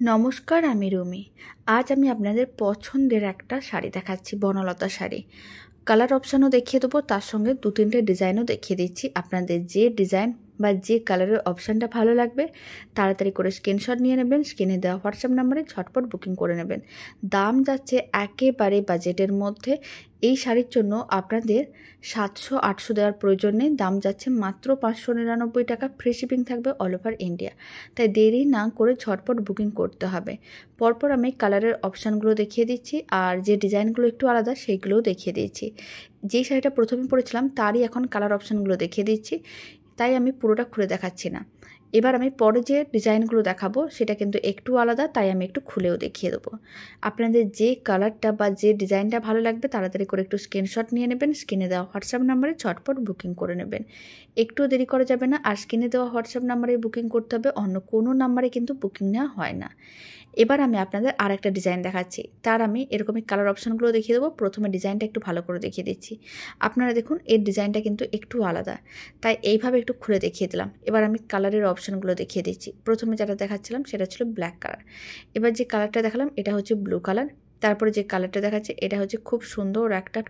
নমস্কার, আমি রুমি। আজ আমি আপনাদের পছন্দের একটা শাড়ি দেখাচ্ছি, বনলতা শাড়ি। কালার অপশানও দেখিয়ে দেবো, তার সঙ্গে 2-3টে ডিজাইনও দেখিয়ে দিচ্ছি। আপনাদের যে ডিজাইন বা যে কালারের অপশানটা ভালো লাগবে তাড়াতাড়ি করে স্ক্রিনশট নিয়ে নেবেন। স্ক্রিনে দেওয়া হোয়াটসঅ্যাপ নাম্বারে ঝটপট বুকিং করে নেবেন। দাম যাচ্ছে একেবারে বাজেটের মধ্যে। এই শাড়ির জন্য আপনাদের 700-800 দেওয়ার প্রয়োজন নেই। দাম যাচ্ছে মাত্র 599 টাকা। ফ্রি শিপিং থাকবে অল ওভার ইন্ডিয়া। তাই দেরি না করে ঝটপট বুকিং করতে হবে। পরপর আমি কালারের অপশানগুলো দেখিয়ে দিচ্ছি, আর যে ডিজাইনগুলো একটু আলাদা সেইগুলোও দেখিয়ে দিচ্ছি। যেই শাড়িটা প্রথমে পরেছিলাম তারই এখন কালার অপশানগুলো দেখিয়ে দিচ্ছি, তাই আমি পুরোটা খুলে দেখাচ্ছি না। এবার আমি পরে যে ডিজাইনগুলো দেখাবো সেটা কিন্তু একটু আলাদা, তাই আমি একটু খুলেও দেখিয়ে দেবো। আপনাদের যে কালারটা বা যে ডিজাইনটা ভালো লাগবে তাড়াতাড়ি করে একটু স্ক্রিনশট নিয়ে নেবেন। স্ক্রিনে দেওয়া হোয়াটসঅ্যাপ নাম্বারে ঝটপট বুকিং করে নেবেন। একটু দেরি করা যাবে না। আর স্ক্রিনে দেওয়া হোয়াটসঅ্যাপ নাম্বারে বুকিং করতে হবে, অন্য কোনো নাম্বারে কিন্তু বুকিং নেওয়া হয় না। এবার আমি আপনাদের আর একটা ডিজাইন দেখাচ্ছি, তার আমি এরকমই কালার অপশানগুলো দেখিয়ে দেবো। প্রথমে ডিজাইনটা একটু ভালো করে দেখিয়ে দিচ্ছি। আপনারা দেখুন, এর ডিজাইনটা কিন্তু একটু আলাদা, তাই এইভাবে একটু খুলে দেখিয়ে দিলাম। এবার আমি কালারের অপশানগুলো দেখিয়ে দিচ্ছি। প্রথমে যেটা দেখাচ্ছিলাম সেটা ছিল ব্ল্যাক কালার। এবার যে কালারটা দেখালাম এটা হচ্ছে ব্লু কালার। তারপরে যে কালারটা দেখাচ্ছে এটা হচ্ছে খুব সুন্দর একটা